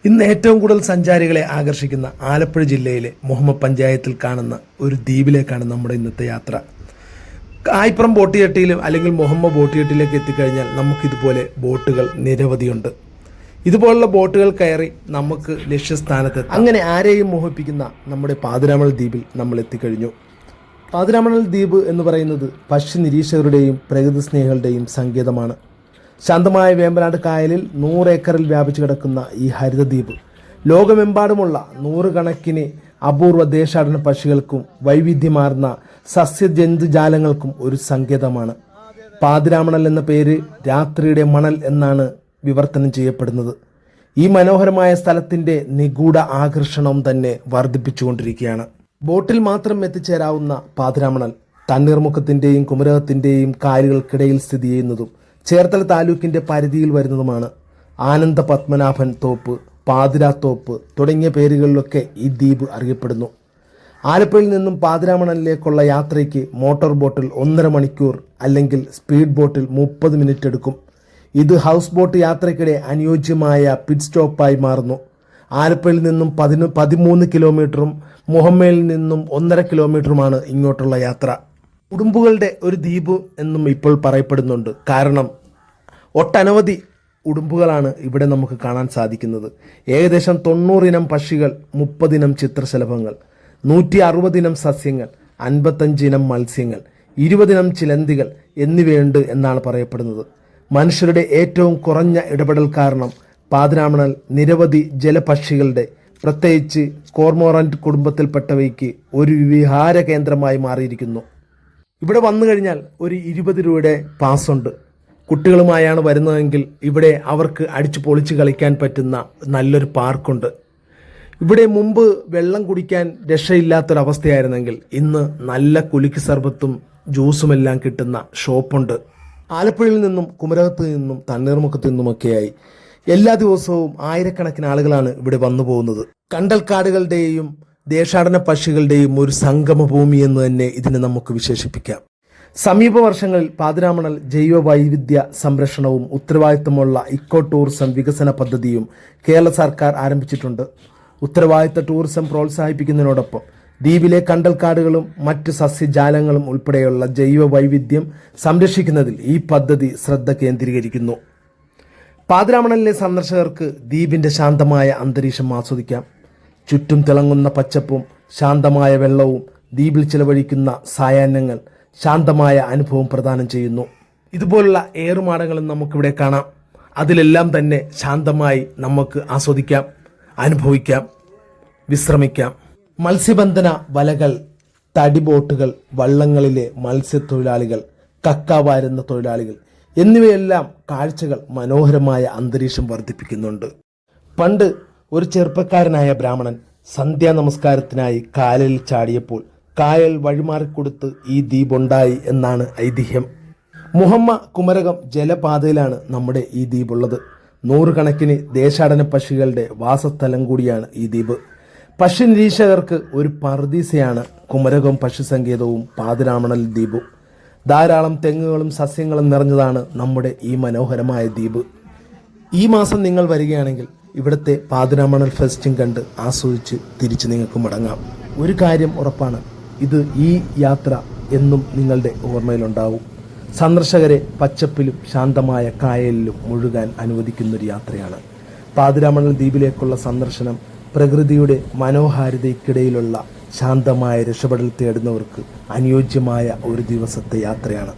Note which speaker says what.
Speaker 1: ഇന്ന് ഏറ്റവും കൂടുതൽ സഞ്ചാരികളെ ആകർഷിക്കുന്ന ആലപ്പുഴ ജില്ലയിലെ മുഹമ്മ പഞ്ചായത്തിൽ കാണുന്ന ഒരു ദ്വീപിലേക്കാണ് നമ്മുടെ ഇന്നത്തെ യാത്ര. ആയിപ്പുറം ബോട്ടുചട്ടിയിലും അല്ലെങ്കിൽ മുഹമ്മ ബോട്ടുചട്ടിയിലേക്ക് എത്തിക്കഴിഞ്ഞാൽ നമുക്കിതുപോലെ ബോട്ടുകൾ നിരവധിയുണ്ട്. ഇതുപോലുള്ള ബോട്ടുകൾ കയറി നമുക്ക് ലക്ഷ്യസ്ഥാനത്ത് അങ്ങനെ ആരെയും മോഹിപ്പിക്കുന്ന നമ്മുടെ പാതിരാമണൽ ദ്വീപിൽ നമ്മൾ എത്തിക്കഴിഞ്ഞു. പാതിരാമണൽ ദ്വീപ് എന്ന് പറയുന്നത് പക്ഷി നിരീക്ഷകരുടെയും പ്രകൃതി സ്നേഹികളുടെയും സങ്കേതമാണ്. ശാന്തമായ വേമ്പനാട് കായലിൽ 100 ഏക്കറിൽ വ്യാപിച്ചു കിടക്കുന്ന ഈ ഹരിതദ്വീപ് ലോകമെമ്പാടുമുള്ള നൂറുകണക്കിന് അപൂർവ ദേശാടന പക്ഷികൾക്കും വൈവിധ്യമാർന്ന സസ്യജന്തുജാലങ്ങൾക്കും ഒരു സങ്കേതമാണ്. പാതിരാമണൽ എന്ന പേര് രാത്രിയുടെ മണൽ എന്നാണ് വിവർത്തനം ചെയ്യപ്പെടുന്നത്. ഈ മനോഹരമായ സ്ഥലത്തിൻ്റെ നിഗൂഢ ആകർഷണം തന്നെ വർദ്ധിപ്പിച്ചുകൊണ്ടിരിക്കുകയാണ്. ബോട്ടിൽ മാത്രം എത്തിച്ചേരാവുന്ന പാതിരാമണൽ തണ്ണീർമുക്കത്തിൻ്റെയും കുമരകത്തിൻ്റെയും കായലുകൾക്കിടയിൽ സ്ഥിതി ചെയ്യുന്നതും ചേർത്തല താലൂക്കിൻ്റെ പരിധിയിൽ വരുന്നതുമാണ്. ആനന്ദ പത്മനാഭൻ തോപ്പ്, പാതിരാത്തോപ്പ് തുടങ്ങിയ പേരുകളിലൊക്കെ ഈ ദ്വീപ് അറിയപ്പെടുന്നു. ആലപ്പുഴയിൽ നിന്നും പാതിരാമണലിലേക്കുള്ള യാത്രയ്ക്ക് മോട്ടോർ ബോട്ടിൽ 1.5 മണിക്കൂർ അല്ലെങ്കിൽ സ്പീഡ് ബോട്ടിൽ 30 മിനിറ്റ് എടുക്കും. ഇത് ഹൗസ് ബോട്ട് യാത്രയ്ക്കിടെ അനുയോജ്യമായ പിറ്റ് സ്റ്റോപ്പായി മാറുന്നു. ആലപ്പുഴയിൽ നിന്നും 13 കിലോമീറ്ററും മുഹമ്മയിൽ നിന്നും 1.5 കിലോമീറ്ററുമാണ് ഇങ്ങോട്ടുള്ള യാത്ര. ഉടുമ്പുകളുടെ ഒരു ദ്വീപ് എന്നും ഇപ്പോൾ പറയപ്പെടുന്നുണ്ട്. കാരണം ഒട്ടനവധി ഉടുമ്പുകളാണ് ഇവിടെ നമുക്ക് കാണാൻ സാധിക്കുന്നത്. ഏകദേശം 90 ഇനം പക്ഷികൾ, 30 ഇനം ചിത്രശലഭങ്ങൾ, 160 ഇനം സസ്യങ്ങൾ, 55 ഇനം മത്സ്യങ്ങൾ, 20 ഇനം ചിലന്തികൾ എന്നിവയുണ്ട് എന്നാണ് പറയപ്പെടുന്നത്. മനുഷ്യരുടെ ഏറ്റവും കുറഞ്ഞ ഇടപെടൽ കാരണം പാതിരാമണൽ നിരവധി ജലപക്ഷികളുടെ, പ്രത്യേകിച്ച് കോർമോറന്റ് കുടുംബത്തിൽപ്പെട്ടവയ്ക്ക് ഒരു വിഹാര കേന്ദ്രമായി മാറിയിരിക്കുന്നു. ഇവിടെ വന്നു കഴിഞ്ഞാൽ ഒരു 20 രൂപയുടെ പാസ്സുണ്ട്. കുട്ടികളുമായാണ് വരുന്നതെങ്കിൽ ഇവിടെ അവർക്ക് അടിച്ചു പൊളിച്ച് കളിക്കാൻ പറ്റുന്ന നല്ലൊരു പാർക്കുണ്ട്. ഇവിടെ മുമ്പ് വെള്ളം കുടിക്കാൻ രക്ഷയില്ലാത്തൊരവസ്ഥയായിരുന്നെങ്കിൽ ഇന്ന് നല്ല കുലുക്കി സർബത്തും ജ്യൂസുമെല്ലാം കിട്ടുന്ന ഷോപ്പുണ്ട്. ആലപ്പുഴയിൽ നിന്നും കുമരകത്ത് നിന്നും തണ്ണീർമുക്കത്തു നിന്നുമൊക്കെയായി എല്ലാ ദിവസവും ആയിരക്കണക്കിന് ആളുകളാണ് ഇവിടെ വന്നു പോകുന്നത്. കണ്ടൽക്കാടുകളുടെയും ദേശാടന പക്ഷികളുടെയും ഒരു സംഗമഭൂമി എന്ന് തന്നെ ഇതിനെ നമുക്ക് വിശേഷിപ്പിക്കാം. സമീപ വർഷങ്ങളിൽ പാതിരാമണൽ ജൈവ വൈവിധ്യ സംരക്ഷണവും ഉത്തരവാദിത്തമുള്ള ഇക്കോ ടൂറിസം വികസന പദ്ധതിയും കേരള സർക്കാർ ആരംഭിച്ചിട്ടുണ്ട്. ഉത്തരവാദിത്ത ടൂറിസം പ്രോത്സാഹിപ്പിക്കുന്നതിനോടൊപ്പം ദ്വീപിലെ കണ്ടൽക്കാടുകളും മറ്റ് സസ്യജാലങ്ങളും ഉൾപ്പെടെയുള്ള ജൈവ വൈവിധ്യം സംരക്ഷിക്കുന്നതിൽ ഈ പദ്ധതി ശ്രദ്ധ കേന്ദ്രീകരിക്കുന്നു. പാതിരാമണലിലെ സന്ദർശകർക്ക് ദ്വീപിൻ്റെ ശാന്തമായ അന്തരീക്ഷം ആസ്വദിക്കാം. ചുറ്റും തിളങ്ങുന്ന പച്ചപ്പും ശാന്തമായ വെള്ളവും ദ്വീപിൽ ചിലവഴിക്കുന്ന സായാഹ്നങ്ങൾ ശാന്തമായ അനുഭവം പ്രദാനം ചെയ്യുന്നു. ഇതുപോലുള്ള ഏറുമാടങ്ങളും നമുക്കിവിടെ കാണാം. അതിലെല്ലാം തന്നെ ശാന്തമായി നമുക്ക് ആസ്വദിക്കാം, അനുഭവിക്കാം, വിശ്രമിക്കാം. മത്സ്യബന്ധന വലകൾ, തടി ബോട്ടുകൾ, വള്ളങ്ങളിലെ മത്സ്യത്തൊഴിലാളികൾ, കക്ക വാരുന്ന തൊഴിലാളികൾ എന്നിവയെല്ലാം കാഴ്ചകൾ മനോഹരമായ അന്തരീക്ഷം വർദ്ധിപ്പിക്കുന്നുണ്ട്. പണ്ട് ഒരു ചെറുപ്പക്കാരനായ ബ്രാഹ്മണൻ സന്ധ്യാ നമസ്കാരത്തിനായി കായലിൽ ചാടിയപ്പോൾ കായൽ വഴിമാറിക്കൊടുത്ത് ഈ ദ്വീപുണ്ടായി എന്നാണ് ഐതിഹ്യം. മുഹമ്മ കുമരകം ജലപാതയിലാണ് നമ്മുടെ ഈ ദ്വീപുള്ളത്. 100 കണക്കിന് ദേശാടന പക്ഷികളുടെ വാസസ്ഥലം കൂടിയാണ് ഈ ദ്വീപ്. പക്ഷി നിരീക്ഷകർക്ക് ഒരു പറുദീസയാണ് കുമരകം പക്ഷി സങ്കേതവും പാതിരാമണൽ ദ്വീപും. ധാരാളം തെങ്ങുകളും സസ്യങ്ങളും നിറഞ്ഞതാണ് നമ്മുടെ ഈ മനോഹരമായ ദ്വീപ്. ഈ മാസം നിങ്ങൾ വരികയാണെങ്കിൽ ഇവിടുത്തെ പാതിരാമണൽ ഫെസ്റ്റും കണ്ട് ആസ്വദിച്ച് തിരിച്ച് നിങ്ങൾക്ക് മടങ്ങാം. ഒരു കാര്യം ഉറപ്പാണ്, ഈ യാത്ര എന്നും നിങ്ങളുടെ ഓർമ്മയിലുണ്ടാവും. സന്ദർശകരെ പച്ചപ്പിലും ശാന്തമായ കായലിലും മുഴുകാൻ അനുവദിക്കുന്നൊരു യാത്രയാണ് പാതിരാമണൽ ദ്വീപിലേക്കുള്ള സന്ദർശനം. പ്രകൃതിയുടെ മനോഹാരിതയ്ക്കിടയിലുള്ള ശാന്തമായ രക്ഷപ്പെടൽ തേടുന്നവർക്ക് അനുയോജ്യമായ ഒരു ദിവസത്തെ യാത്രയാണ്.